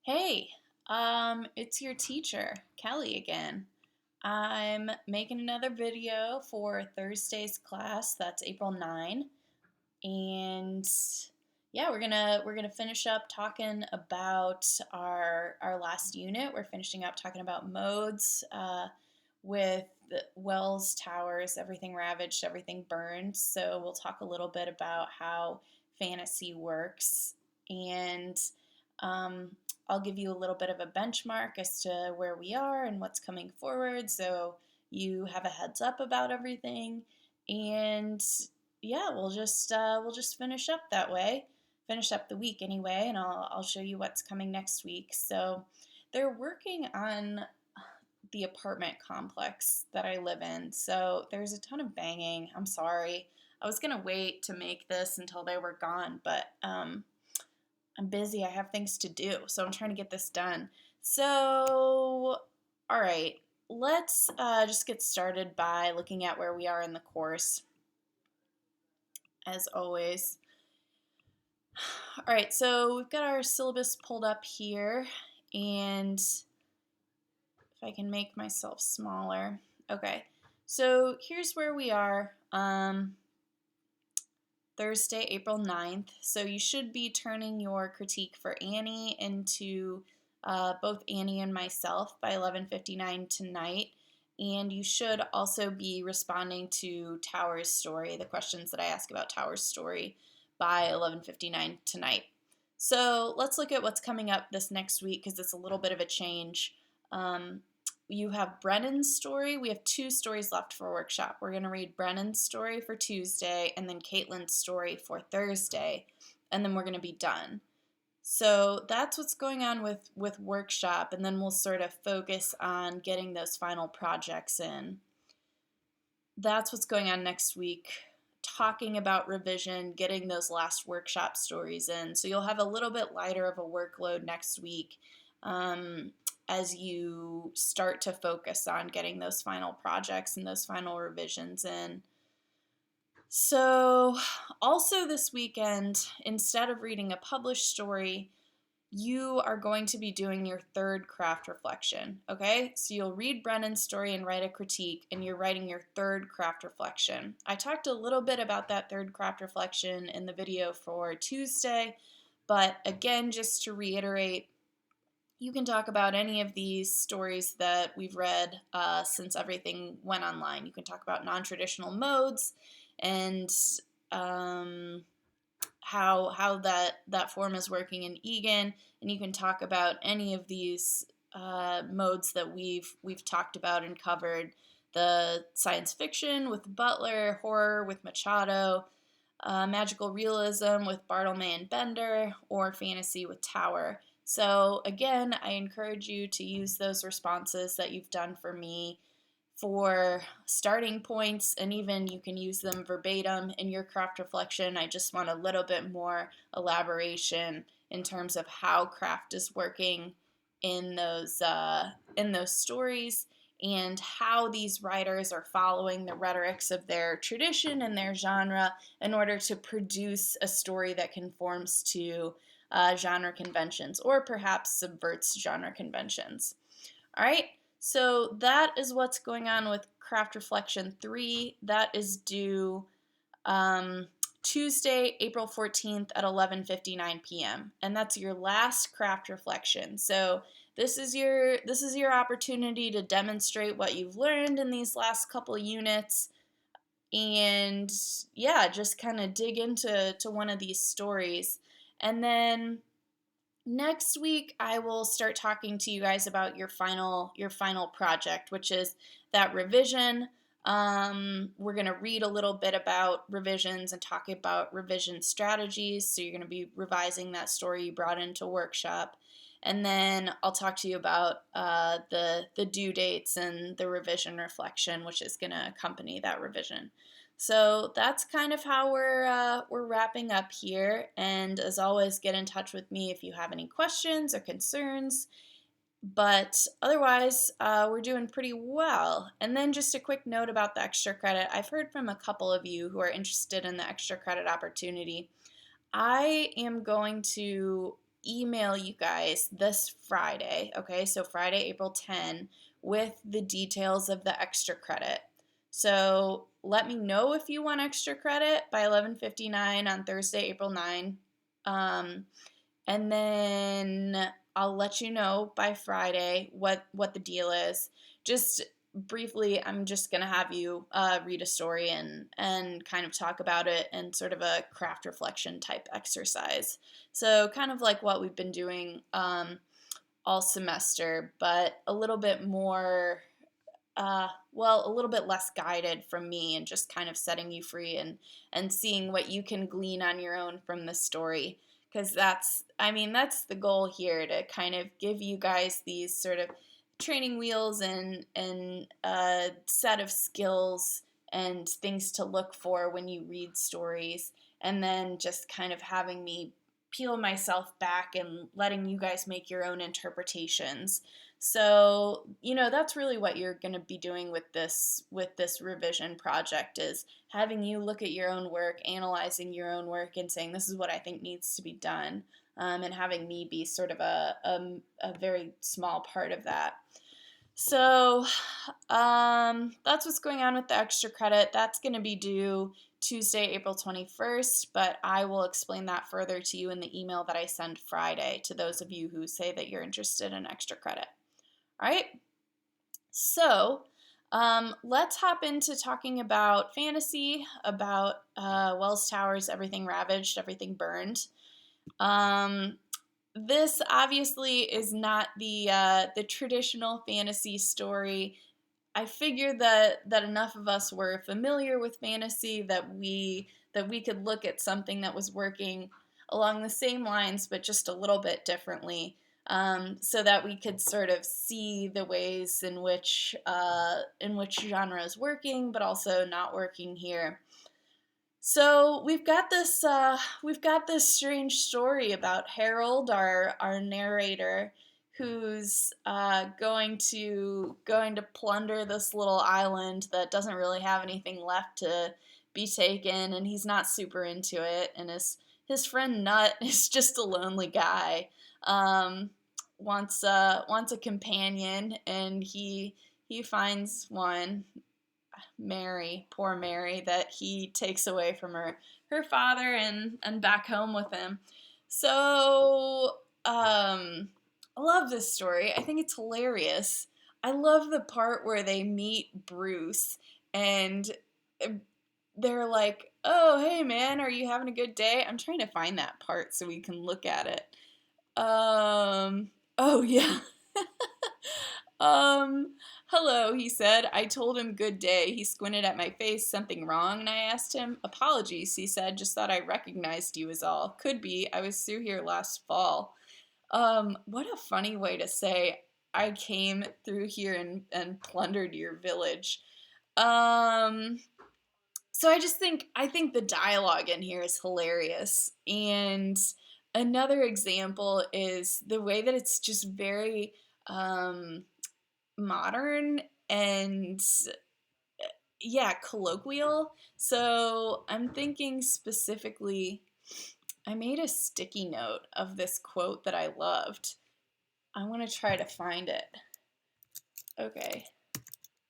Hey, it's your teacher, Kelly again. I'm making another video for Thursday's class. That's April 9. And yeah, we're gonna finish up talking about our last unit. We're finishing up talking about modes with wells, towers, everything ravaged, everything burned. So we'll talk a little bit about how fantasy works and um, I'll give you a little bit of a benchmark as to where we are and what's coming forward so you have a heads up about everything. And yeah, we'll just finish up that way. Finish up the week anyway, and I'll show you what's coming next week. So they're working on the apartment complex that I live in. So there's a ton of banging. I'm sorry. I was gonna wait to make this until they were gone, but I'm busy. I have things to do, so I'm trying to get this done. So, all right, let's just get started by looking at where we are in the course, as always. All right, so we've got our syllabus pulled up here, and if I can make myself smaller. Okay, so here's where we are. Thursday, April 9th. So you should be turning your critique for Annie into both Annie and myself by 11:59 tonight. And you should also be responding to Tower's story, the questions that I ask about Tower's story by 11:59 tonight. So let's look at what's coming up this next week because it's a little bit of a change. Um, you have Brennan's story. We have two stories left for workshop. We're going to read Brennan's story for Tuesday and then Caitlin's story for Thursday, and then we're going to be done. So that's what's going on with workshop, and then we'll sort of focus on getting those final projects in. That's what's going on next week, talking about revision, getting those last workshop stories in. So you'll have a little bit lighter of a workload next week. As you start to focus on getting those final projects and those final revisions in. So, also this weekend, instead of reading a published story, you are going to be doing your third craft reflection, okay? So you'll read Brennan's story and write a critique, and you're writing your third craft reflection. I talked a little bit about that third craft reflection in the video for Tuesday, but again, just to reiterate, you can talk about any of these stories that we've read since everything went online. You can talk about non-traditional modes and how that form is working in Egan, and you can talk about any of these modes that we've talked about and covered. The science fiction with Butler, horror with Machado, magical realism with Bartlemy and Bender, or fantasy with Tower. So again, I encourage you to use those responses that you've done for me for starting points, and even you can use them verbatim in your craft reflection. I just want a little bit more elaboration in terms of how craft is working in those stories and how these writers are following the rhetorics of their tradition and their genre in order to produce a story that conforms to genre conventions or perhaps subverts genre conventions. All right, so that is what's going on with Craft Reflection 3. That is due Tuesday, April 14th at 11:59 p.m. And that's your last craft reflection. So this is your opportunity to demonstrate what you've learned in these last couple units and yeah, just kind of dig into one of these stories. And then next week I will start talking to you guys about your final project, which is that revision. We're going to read a little bit about revisions and talk about revision strategies. So you're going to be revising that story you brought into workshop. And then I'll talk to you about the due dates and the revision reflection, which is going to accompany that revision. So that's kind of how we're wrapping up here. And as always, get in touch with me if you have any questions or concerns. But otherwise, we're doing pretty well. And then just a quick note about the extra credit. I've heard from a couple of you who are interested in the extra credit opportunity. I am going to email you guys this Friday, okay? So Friday, April 10, with the details of the extra credit. So let me know if you want extra credit by 11:59 on Thursday, April 9. And then I'll let you know by Friday what the deal is. Just briefly, I'm just gonna have you read a story and kind of talk about it in sort of a craft reflection type exercise. So kind of like what we've been doing all semester, but a little bit more. Well, a little bit less guided from me and just kind of setting you free and seeing what you can glean on your own from the story. Because that's the goal here, to kind of give you guys these sort of training wheels and a set of skills and things to look for when you read stories, and then just kind of having me peel myself back and letting you guys make your own interpretations. So, that's really what you're going to be doing with this revision project, is having you look at your own work, analyzing your own work, and saying, this is what I think needs to be done, and having me be sort of a very small part of that. So that's what's going on with the extra credit. That's going to be due Tuesday, April 21st, but I will explain that further to you in the email that I send Friday to those of you who say that you're interested in extra credit. All right? So let's hop into talking about fantasy, about Wells Towers, Everything Ravaged, Everything Burned. This obviously is not the traditional fantasy story. I figured that enough of us were familiar with fantasy that we could look at something that was working along the same lines but just a little bit differently, so that we could sort of see the ways in which genre is working but also not working here. So we've got this strange story about Harold, our narrator, who's going to plunder this little island that doesn't really have anything left to be taken, and he's not super into it. And his friend Nut is just a lonely guy, wants a companion, and he finds one. Mary, poor Mary, that he takes away from her father and back home with him. So I love this story. I think it's hilarious. I love the part where they meet Bruce and they're like, "Oh, hey man, are you having a good day?" I'm trying to find that part so we can look at it. Oh yeah. Hello, he said. I told him good day. He squinted at my face. Something wrong? And I asked him. Apologies, he said. Just thought I recognized you is all. Could be. I was through here last fall. What a funny way to say I came through here and plundered your village. So I think the dialogue in here is hilarious. And another example is the way that it's just very modern and yeah, colloquial. So I'm thinking specifically, I made a sticky note of this quote that I loved. I want to try to find it. Okay.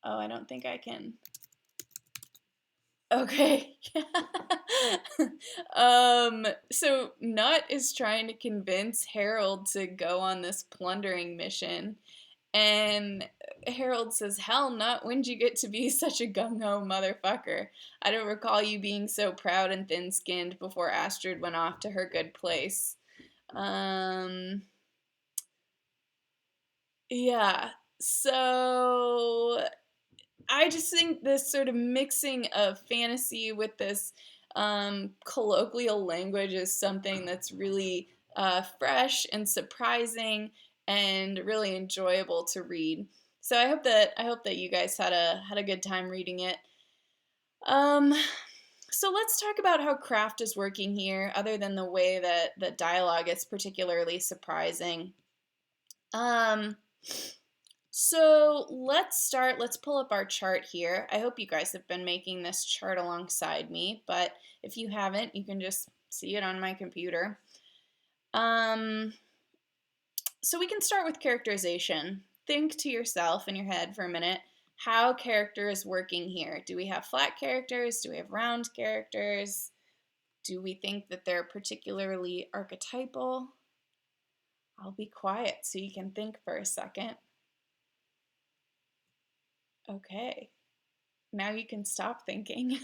Oh, I don't think I can. Okay. So Nut is trying to convince Harold to go on this plundering mission. And Harold says, "Hell, Nut, when'd you get to be such a gung-ho motherfucker? I don't recall you being so proud and thin-skinned before Astrid went off to her good place." Yeah, so I just think this sort of mixing of fantasy with this colloquial language is something that's really fresh and surprising and really enjoyable to read. So I hope that you guys had a good time reading it. So let's talk about how craft is working here, other than the way that the dialogue is particularly surprising. So let's pull up our chart here. I hope you guys have been making this chart alongside me, but if you haven't, you can just see it on my computer. So we can start with characterization. Think to yourself in your head for a minute how character is working here. Do we have flat characters? Do we have round characters? Do we think that they're particularly archetypal? I'll be quiet so you can think for a second. Okay, now you can stop thinking.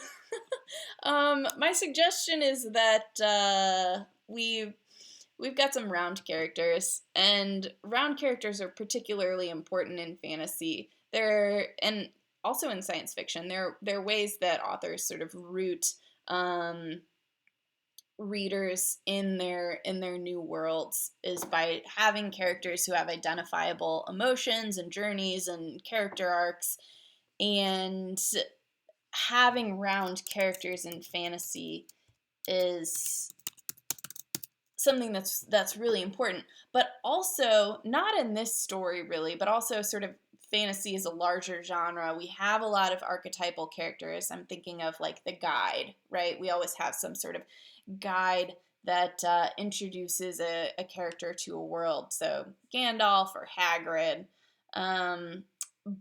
My suggestion is that we've got some round characters, and round characters are particularly important in fantasy. And also in science fiction. They're ways that authors sort of root readers in their new worlds is by having characters who have identifiable emotions and journeys and character arcs, and having round characters in fantasy is something that's really important. But also, not in this story really, but also sort of fantasy is a larger genre. We have a lot of archetypal characters. I'm thinking of like the guide, right? We always have some sort of guide that introduces a character to a world. So Gandalf or Hagrid.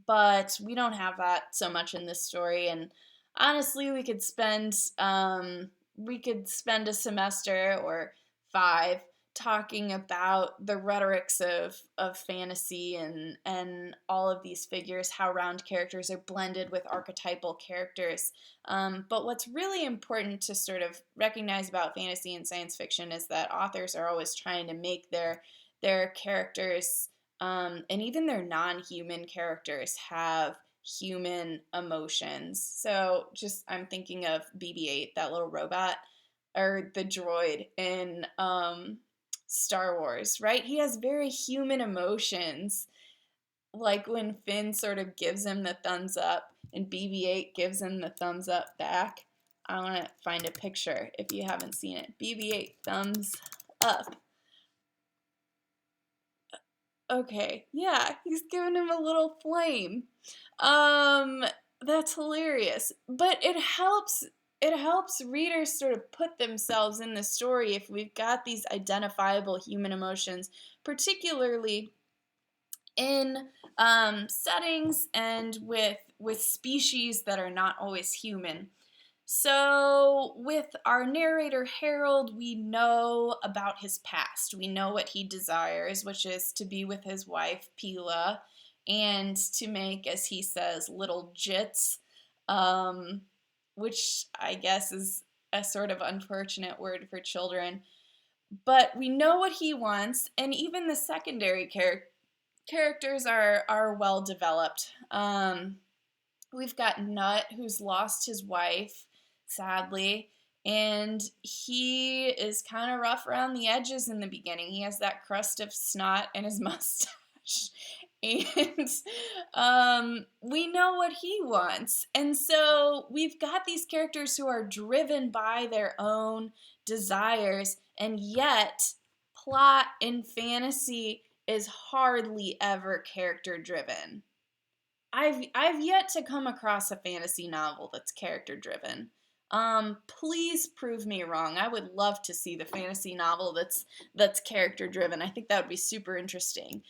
But we don't have that so much in this story. And honestly, we could spend a semester or 5 talking about the rhetorics of fantasy and all of these figures, how round characters are blended with archetypal characters. But what's really important to sort of recognize about fantasy and science fiction is that authors are always trying to make their characters, and even their non-human characters, have human emotions. So just I'm thinking of BB-8, that little robot, or the droid in Star Wars, right? He has very human emotions, like when Finn sort of gives him the thumbs up and BB-8 gives him the thumbs up back. I want to find a picture if you haven't seen it. BB-8 thumbs up. Okay, yeah, he's giving him a little flame. That's hilarious. But it helps readers sort of put themselves in the story if we've got these identifiable human emotions, particularly in settings and with species that are not always human. So, with our narrator Harold, we know about his past. We know what he desires, which is to be with his wife, Pila, and to make, as he says, little jits, um, which I guess is a sort of unfortunate word for children. But we know what he wants, and even the secondary characters are well developed. We've got Nut, who's lost his wife, sadly, and he is kind of rough around the edges in the beginning. He has that crust of snot in his mustache. And we know what he wants. And so we've got these characters who are driven by their own desires, and yet plot in fantasy is hardly ever character driven. I've yet to come across a fantasy novel that's character driven. Please prove me wrong. I would love to see the fantasy novel that's character driven. I think that would be super interesting.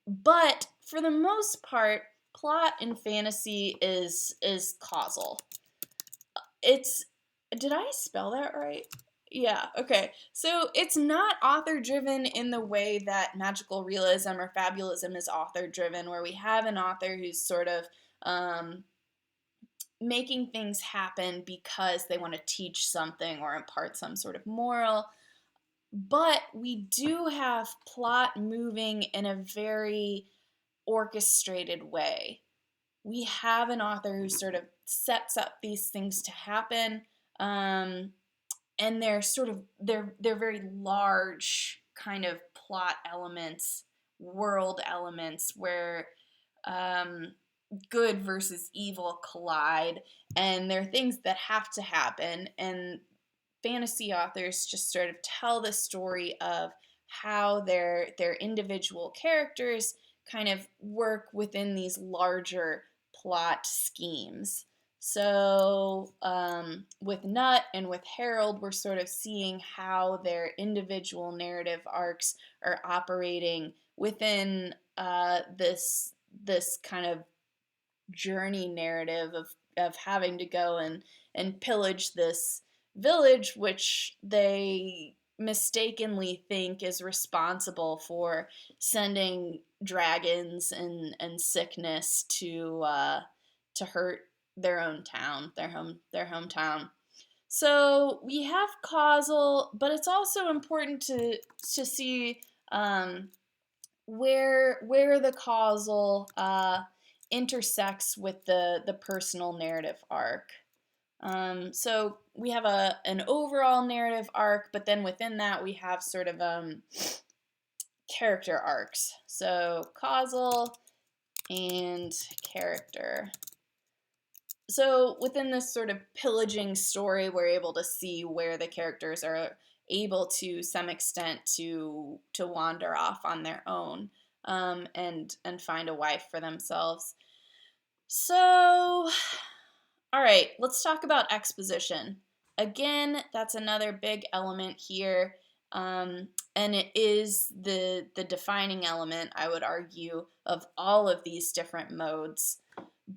But for the most part, plot in fantasy is causal. It's Did I spell that right? Yeah, okay. So it's not author driven in the way that magical realism or fabulism is author driven, where we have an author who's sort of um, making things happen because they want to teach something or impart some sort of moral. But we do have plot moving in a very orchestrated way. We have an author who sort of sets up these things to happen. And they're very large kind of plot elements, world elements, where good versus evil collide, and they're things that have to happen. And fantasy authors just sort of tell the story of how their individual characters kind of work within these larger plot schemes. So with Nut and with Harold, we're sort of seeing how their individual narrative arcs are operating within this kind of journey narrative of having to go and pillage this village, which they mistakenly think is responsible for sending dragons and sickness to hurt their own town, their hometown. So we have causal, but it's also important to see where the causal intersects with the personal narrative arc. So we have an overall narrative arc, but then within that we have sort of character arcs. So causal and character. So within this sort of pillaging story, we're able to see where the characters are able to some extent to wander off on their own and find a wife for themselves. So, all right, let's talk about exposition. Again, that's another big element here, and it is the defining element, I would argue, of all of these different modes.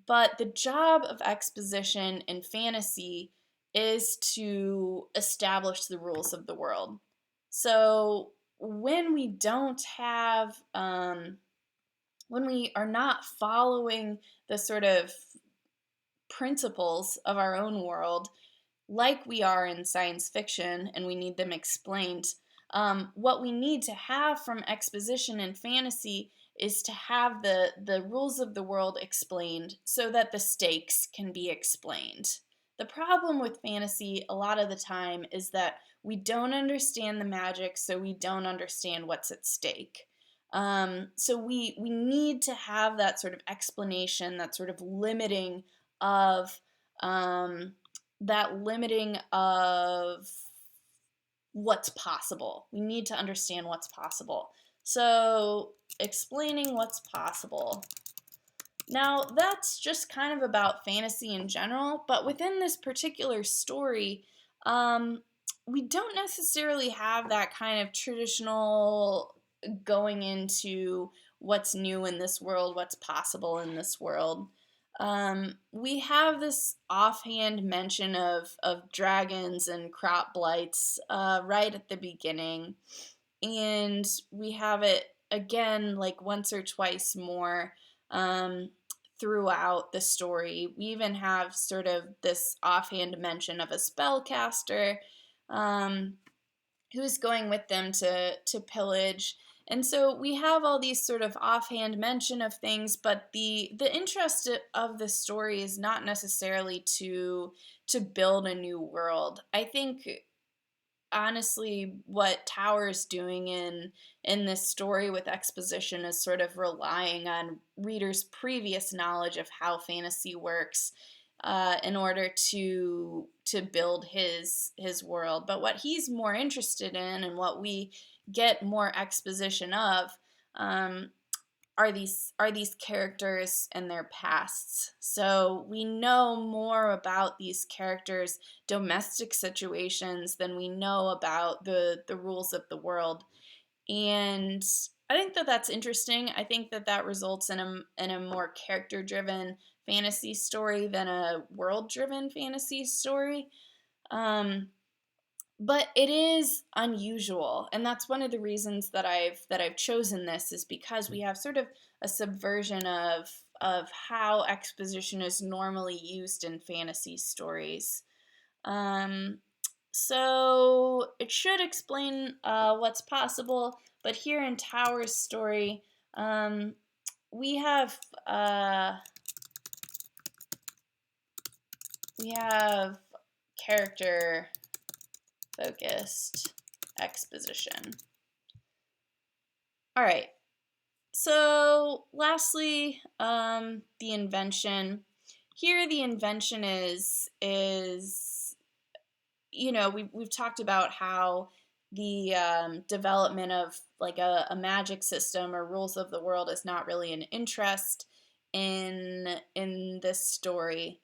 But the job of exposition in fantasy is to establish the rules of the world. So when we don't have, when we are not following the sort of principles of our own world, like we are in science fiction, and we need them explained, what we need to have from exposition in fantasy is to have the rules of the world explained so that the stakes can be explained. The problem with fantasy a lot of the time is that we don't understand the magic, so we don't understand what's at stake. So we need to have that sort of explanation, that sort of limiting of what's possible. We need to understand what's possible. So explaining what's possible. Now that's just kind of about fantasy in general, but within this particular story, we don't necessarily have that kind of traditional going into what's new in this world, what's possible in this world. We have this offhand mention of dragons and crop blights right at the beginning, and we have it again like once or twice more throughout the story. We even have sort of this offhand mention of a spellcaster who's going with them to pillage. And so we have all these sort of offhand mention of things, but the interest of the story is not necessarily to build a new world. I think honestly what Tower's doing in this story with exposition is sort of relying on readers' previous knowledge of how fantasy works in order to build his world. But what he's more interested in, and what we get more exposition of, are these characters and their pasts. So we know more about these characters' domestic situations than we know about the rules of the world. And I think that that's interesting. I think that that results in a more character-driven fantasy story than a world-driven fantasy story. But it is unusual, and that's one of the reasons that I've chosen this, is because we have sort of a subversion of how exposition is normally used in fantasy stories. So it should explain what's possible, but here in Tower's story, we have character focused exposition. All right. So lastly, the invention. Here, the invention is we've talked about how the development of like a magic system or rules of the world is not really an interest in this story.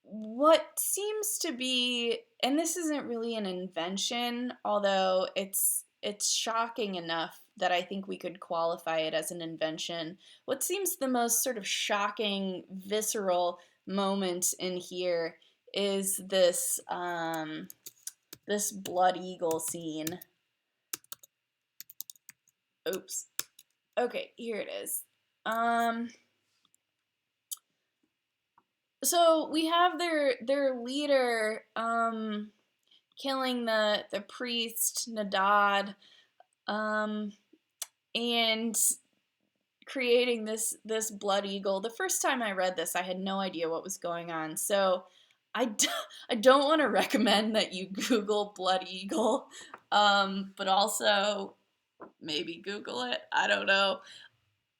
what seems to be, and this isn't really an invention, although it's shocking enough that I think we could qualify it as an invention. What seems the most sort of shocking, visceral moment in here is this blood eagle scene. Oops. Okay, here it is. So we have their leader killing the priest Nadad, and creating this blood eagle. The first time I read this, I had no idea what was going on. So I don't want to recommend that you Google blood eagle, but also maybe Google it. I don't know.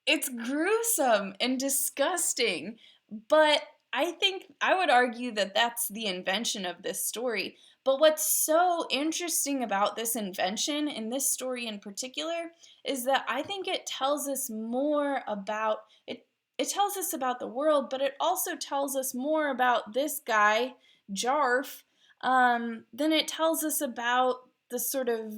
It's gruesome and disgusting, but I think I would argue that that's the invention of this story. But what's so interesting about this invention, in this story in particular, is that I think it tells us more about it. It tells us about the world, but it also tells us more about this guy, Jarf, than it tells us about the sort of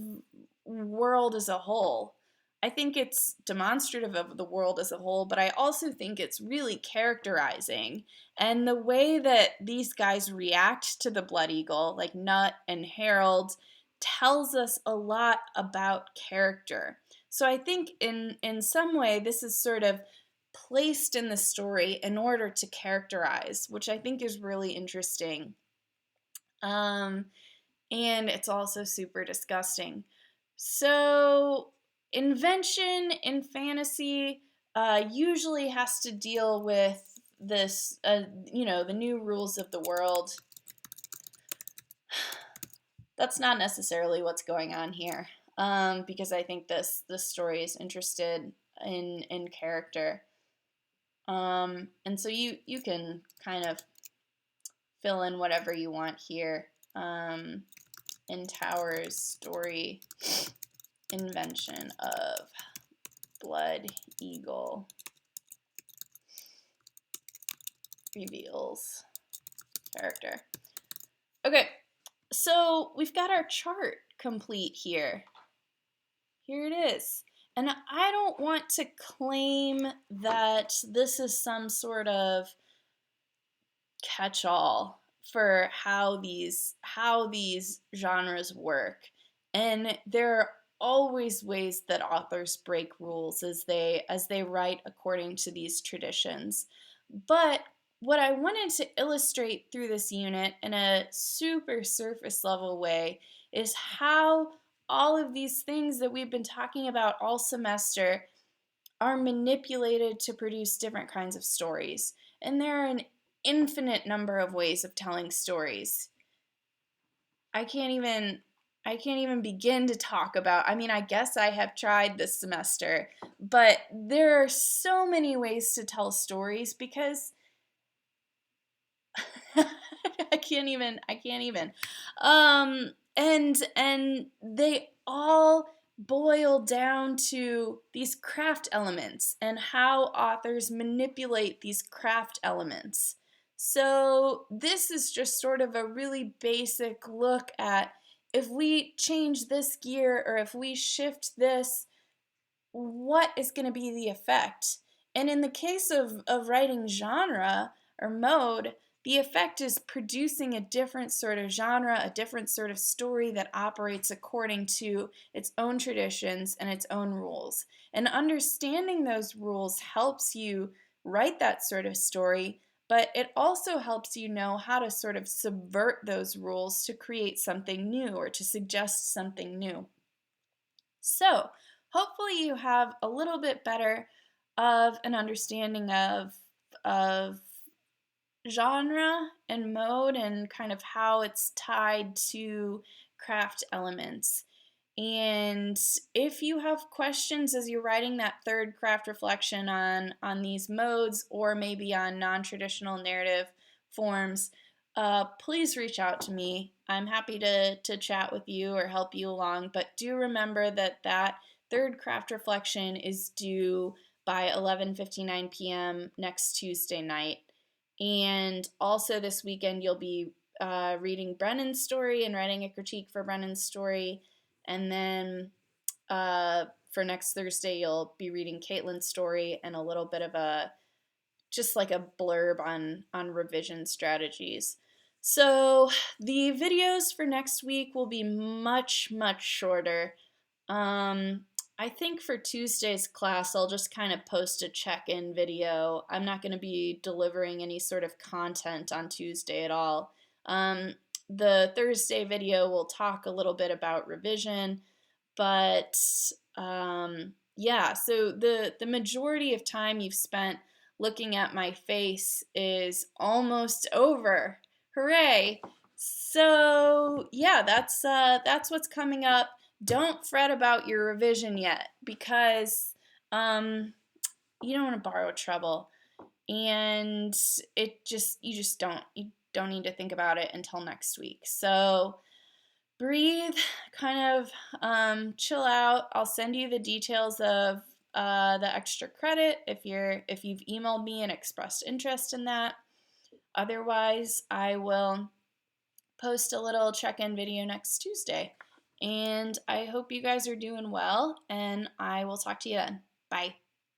world as a whole. I think it's demonstrative of the world as a whole, but I also think it's really characterizing. And the way that these guys react to the Blood Eagle, like Nut and Harold, tells us a lot about character. So I think in some way this is sort of placed in the story in order to characterize, which I think is really interesting. And it's also super disgusting. So invention in fantasy usually has to deal with this, the new rules of the world. That's not necessarily what's going on here, because I think this story is interested in character, and so you can kind of fill in whatever you want here. In Tower's story, invention of Blood Eagle reveals character. Okay, so we've got our chart complete here. Here it is. And I don't want to claim that this is some sort of catch-all for how these genres work. And there are always ways that authors break rules as they write according to these traditions. But what I wanted to illustrate through this unit in a super surface level way is how all of these things that we've been talking about all semester are manipulated to produce different kinds of stories. And there are an infinite number of ways of telling stories. I can't even begin to talk about. I mean, I guess I have tried this semester, but there are so many ways to tell stories because I can't even. And they all boil down to these craft elements and how authors manipulate these craft elements. So this is just sort of a really basic look at, if we change this gear or if we shift this, what is going to be the effect? And in the case of writing genre or mode, the effect is producing a different sort of genre, a different sort of story that operates according to its own traditions and its own rules. And understanding those rules helps you write that sort of story, but it also helps you know how to sort of subvert those rules to create something new or to suggest something new. So, hopefully you have a little bit better of an understanding of genre and mode and kind of how it's tied to craft elements. And if you have questions as you're writing that third craft reflection on these modes or maybe on non-traditional narrative forms, please reach out to me. I'm happy to chat with you or help you along, but do remember that third craft reflection is due by 11:59 p.m. next Tuesday night. And also this weekend, you'll be reading Brennan's story and writing a critique for Brennan's story. And then for next Thursday, you'll be reading Caitlin's story and a little bit of just like a blurb on revision strategies. So the videos for next week will be much, much shorter. I think for Tuesday's class, I'll just kind of post a check-in video. I'm not going to be delivering any sort of content on Tuesday at all. The Thursday video will talk a little bit about revision, but yeah, so the majority of time you've spent looking at my face is almost over. Hooray! So yeah, that's what's coming up. Don't fret about your revision yet because you don't want to borrow trouble, and you don't need to think about it until next week. So breathe, kind of chill out. I'll send you the details of the extra credit if you've emailed me and expressed interest in that. Otherwise, I will post a little check-in video next Tuesday. And I hope you guys are doing well, and I will talk to you then. Bye.